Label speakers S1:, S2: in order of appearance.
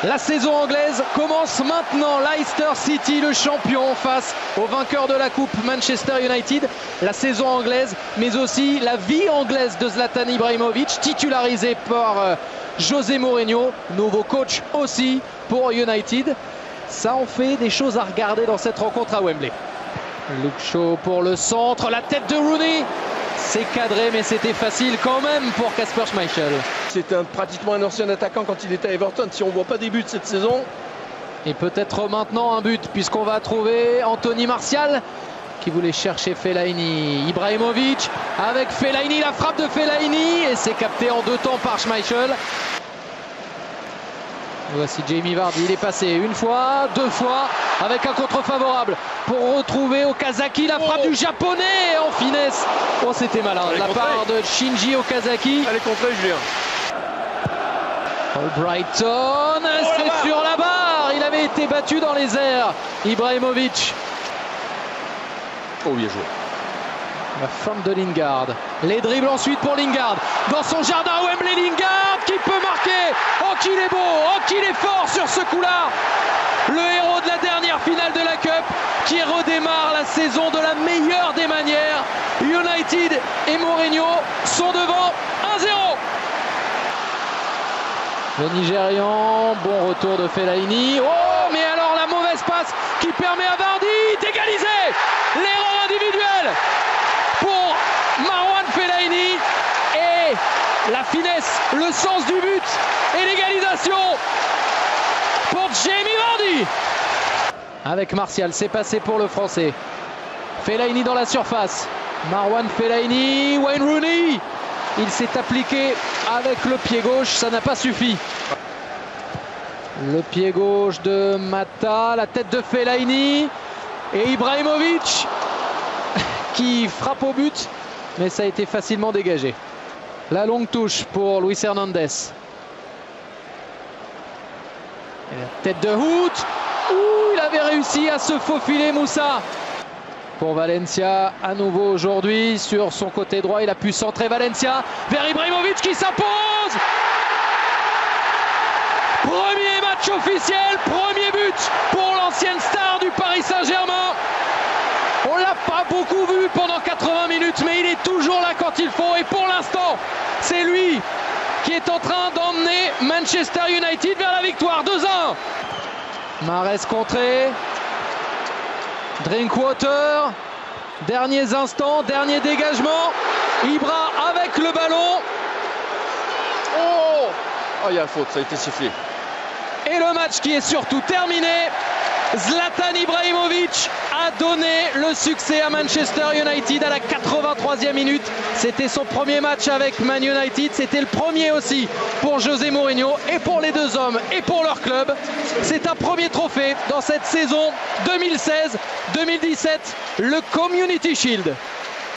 S1: La saison anglaise commence maintenant. Leicester City, le champion, face au vainqueur de la Coupe, Manchester United. La saison anglaise, mais aussi la vie anglaise de Zlatan Ibrahimovic, titularisé par José Mourinho, nouveau coach aussi pour United. Ça en fait des choses à regarder dans cette rencontre à Wembley. Luke Shaw pour le centre, la tête de Rooney. C'est cadré, mais c'était facile quand même pour Kasper Schmeichel.
S2: C'est pratiquement un ancien attaquant quand il était à Everton. Si on ne voit pas des buts cette saison.
S1: Et peut-être maintenant un but, puisqu'on va trouver Anthony Martial qui voulait chercher Fellaini. Ibrahimovic avec Fellaini, la frappe de Fellaini, et c'est capté en 2 temps par Schmeichel. Voici Jamie Vardy, il est passé une fois, 2 fois, avec un contre favorable pour retrouver Okazaki, la frappe du japonais en finesse. Oh, c'était malin de la part de Shinji Okazaki.
S2: Allez, contrée, Julien.
S1: Brighton, c'est sur la barre, il avait été battu dans les airs. Ibrahimovic.
S2: Oh, bien joué.
S1: La forme de Lingard. Les dribbles ensuite pour Lingard. Dans son jardin à Wembley, Lingard qui peut marquer. Oh, qu'il est beau, oh, qu'il est fort sur ce coup-là. Le héros de la dernière finale de la Cup qui redémarre la saison de la meilleure des manières. United et Mourinho sont devant 1-0. Le Nigérian, bon retour de Fellaini. Oh, mais alors la mauvaise passe qui permet à Vardy d'égaliser. L'erreur individuelle pour Marwan Fellaini, et la finesse, le sens du but et l'égalisation pour Jamie Vardy. Avec Martial, c'est passé pour le français. Fellaini dans la surface. Marwan Fellaini, Wayne Rooney. Il s'est appliqué avec le pied gauche, ça n'a pas suffi. Le pied gauche de Mata, la tête de Fellaini et Ibrahimovic qui frappe au but, mais ça a été facilement dégagé. La longue touche pour Luis Hernandez. Et la tête de Hout. Il avait réussi à se faufiler, Moussa. Pour Valencia, à nouveau aujourd'hui, sur son côté droit, il a pu centrer Valencia vers Ibrahimovic qui s'impose. Premier match officiel, premier but pour l'ancienne star du Paris Saint-Germain. On l'a pas beaucoup vu pendant 80 minutes, mais il est toujours là quand il faut. Et pour l'instant, c'est lui qui est en train d'emmener Manchester United vers la victoire. 2-1. Mahrez contré. Drinkwater. Derniers instants, dernier dégagement. Ibra avec le ballon.
S2: Oh, il y a faute, ça a été sifflé.
S1: Et le match qui est surtout terminé. Zlatan Ibrahimovic a donné le succès à Manchester United à la 83e minute. C'était son premier match avec Man United. C'était le premier aussi pour José Mourinho et pour les deux hommes et pour leur club. C'est un premier trophée dans cette saison 2016-2017, le Community Shield.